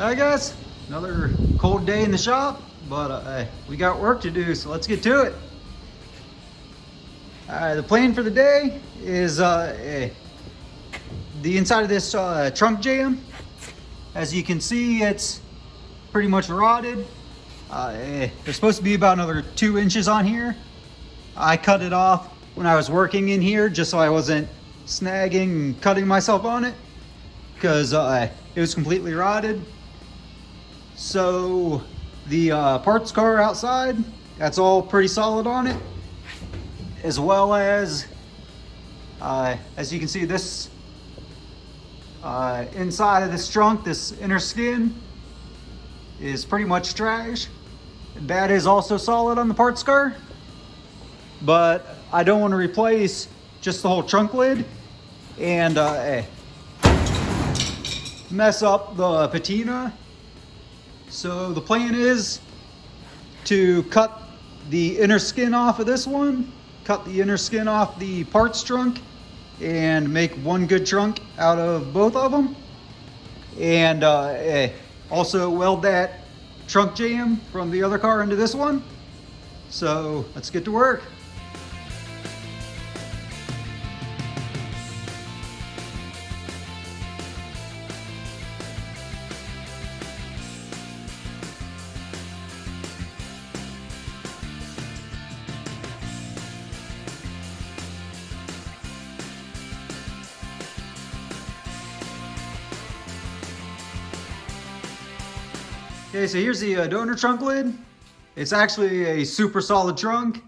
Alright guys, another cold day in the shop, but we got work to do, so let's get to it. Alright, the plan for the day is the inside of this trunk jam. As you can see, it's pretty much rotted. There's supposed to be about another 2 inches on here. I cut it off when I was working in here just so I wasn't snagging and cutting myself on it, because it was completely rotted. So the parts car outside, that's all pretty solid on it, as well as you can see, this inside of this trunk, this inner skin is pretty much trash. That is also solid on the parts car, but I don't want to replace just the whole trunk lid and mess up the patina. So the plan is to cut the inner skin off of this one, cut the inner skin off the parts trunk, and make one good trunk out of both of them. And also weld that trunk jam from the other car into this one. So let's get to work. Okay, so here's the donor trunk lid. It's actually a super solid trunk,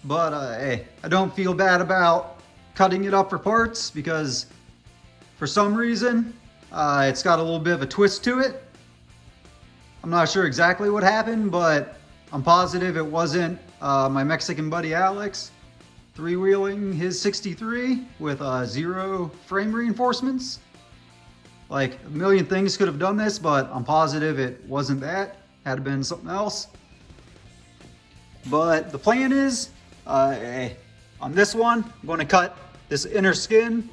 but hey, I don't feel bad about cutting it up for parts, because for some reason it's got a little bit of a twist to it. I'm not sure exactly what happened, but I'm positive it wasn't my Mexican buddy Alex three-wheeling his 63 with 0 frame reinforcements. Like, a million things could have done this, but I'm positive it wasn't that. Had to been something else. But the plan is, on this one, I'm going to cut this inner skin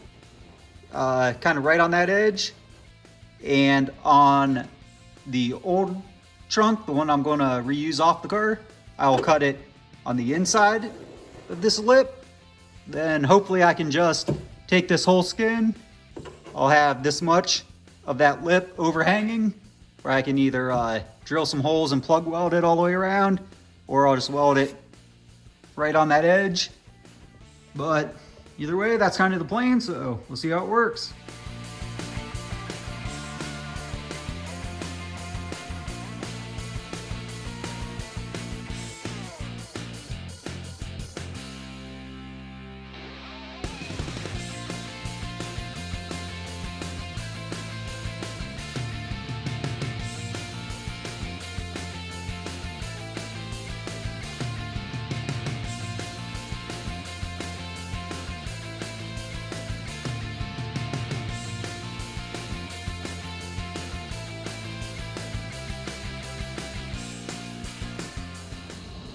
kind of right on that edge. And on the old trunk, the one I'm going to reuse off the car, I will cut it on the inside of this lip. Then hopefully I can just take this whole skin. I'll have this much of that lip overhanging, where I can either drill some holes and plug weld it all the way around, or I'll just weld it right on that edge. But either way, that's kind of the plan, so we'll see how it works.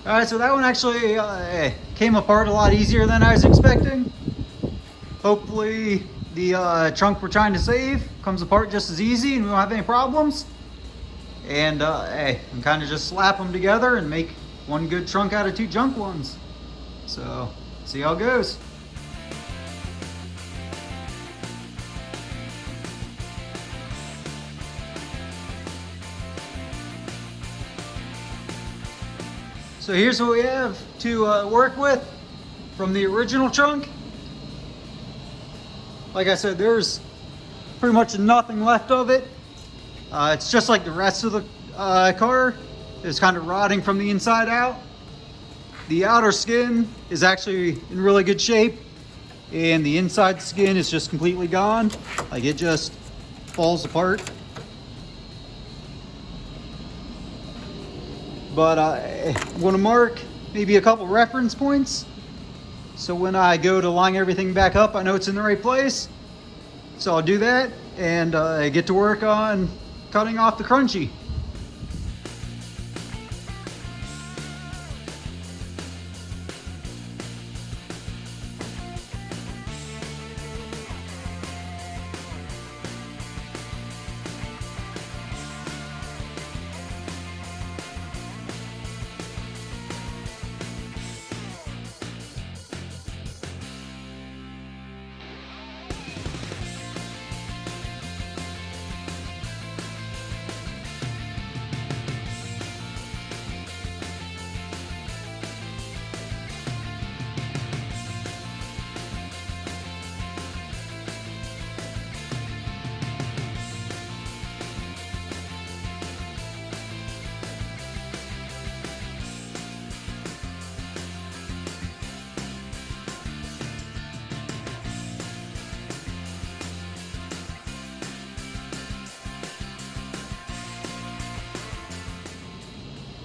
Alright, so that one actually came apart a lot easier than I was expecting. Hopefully the trunk we're trying to save comes apart just as easy and we won't have any problems. And I can kind of just slap them together and make one good trunk out of 2 junk ones. So, see how it goes. So here's what we have to work with from the original trunk. Like I said, there's pretty much nothing left of it. It's just like the rest of the car. It's kind of rotting from the inside out. The outer skin is actually in really good shape, and the inside skin is just completely gone. Like, it just falls apart. But I want to mark maybe a couple reference points, so when I go to line everything back up, I know it's in the right place. So I'll do that and get to work on cutting off the crunchy.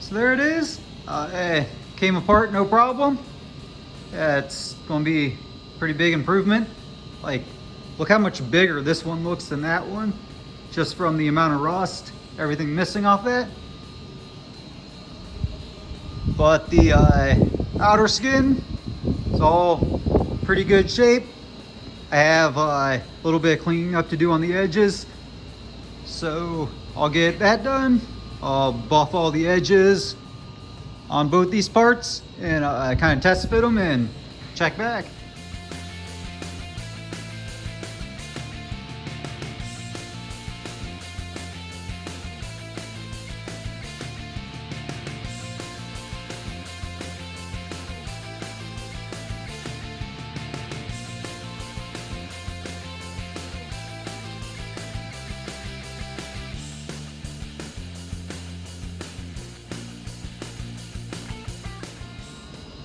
So there it is. Came apart no problem. It's going to be a pretty big improvement. Like, look how much bigger this one looks than that one, just from the amount of rust, everything missing off that. But the outer skin is all pretty good shape. I have a little bit of cleaning up to do on the edges, so I'll get that done. I'll buff all the edges on both these parts and kind of test fit them and check back.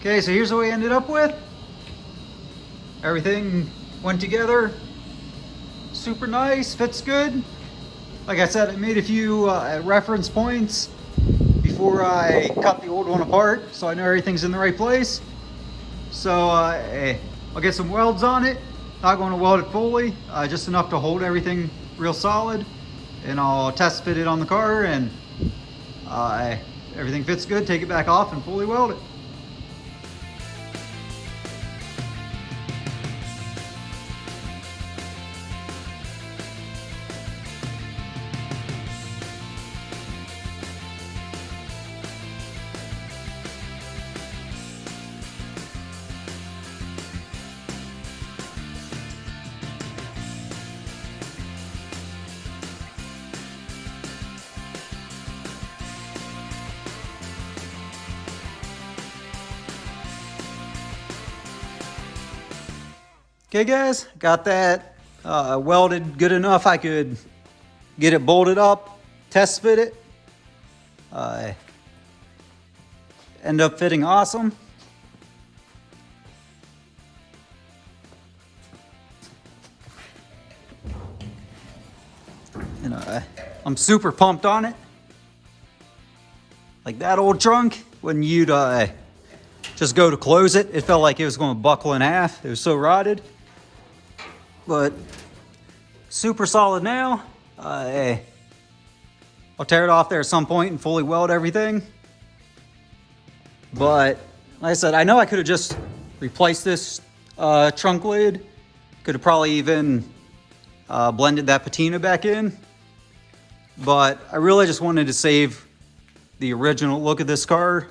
Okay, so here's what we ended up with. Everything went together super nice, fits good. Like I said, I made a few reference points before I cut the old one apart, so I know everything's in the right place. So I'll get some welds on it. Not going to weld it fully, just enough to hold everything real solid. And I'll test fit it on the car, and everything fits good, take it back off and fully weld it. Okay guys, got that welded good enough. I could get it bolted up, test fit it. End up fitting awesome. And I'm super pumped on it. Like that old trunk, when you'd just go to close it, it felt like it was going to buckle in half. It was so rotted. But super solid now. I'll tear it off there at some point and fully weld everything. But like I said, I know I could have just replaced this trunk lid. Could have probably even blended that patina back in. But I really just wanted to save the original look of this car.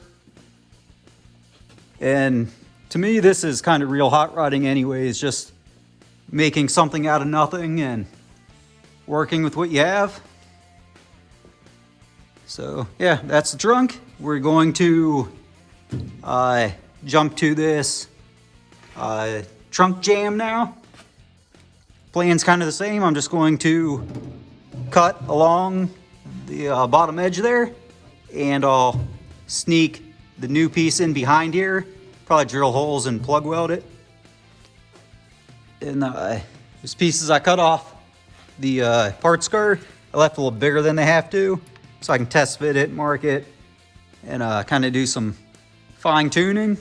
And to me, this is kind of real hot rodding anyways, just making something out of nothing and working with what you have. So yeah, that's the trunk. We're going to jump to this trunk jam now. Plan's kind of the same. I'm just going to cut along the bottom edge there, and I'll sneak the new piece in behind here, probably drill holes and plug weld it. And those pieces I cut off the part skirt, I left a little bigger than they have to, so I can test fit it, mark it, and kind of do some fine tuning.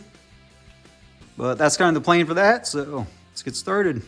But that's kind of the plan for that, so let's get started.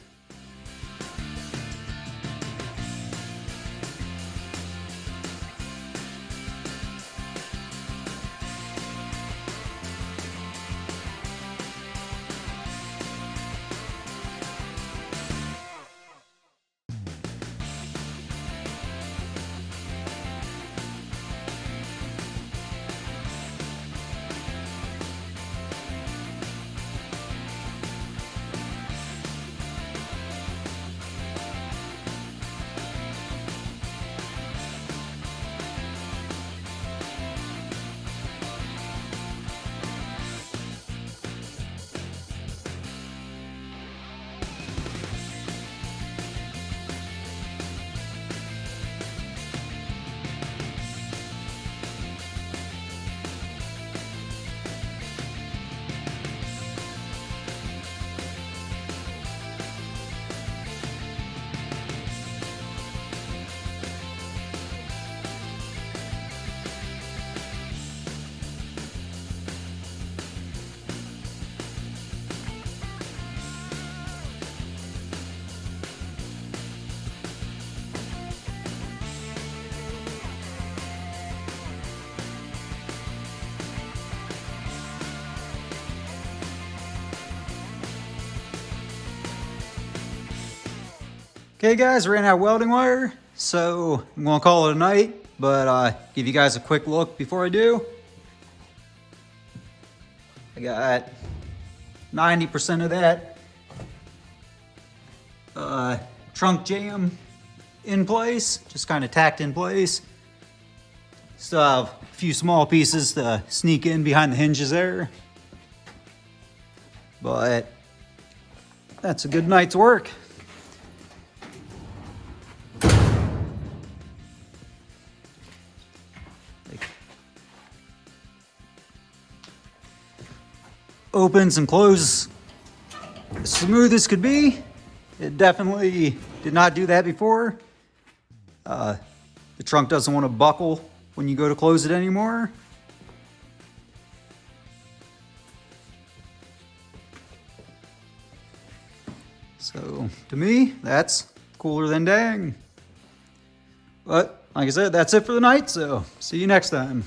Okay guys, ran out of welding wire, so I'm gonna call it a night, but give you guys a quick look before I do. I got 90% of that trunk jam in place, just kind of tacked in place. Still have a few small pieces to sneak in behind the hinges there, but that's a good night's work. Opens and closes as smooth as could be. It definitely did not do that before. The trunk doesn't want to buckle when you go to close it anymore. So to me, that's cooler than dang. But like I said, that's it for the night, so see you next time.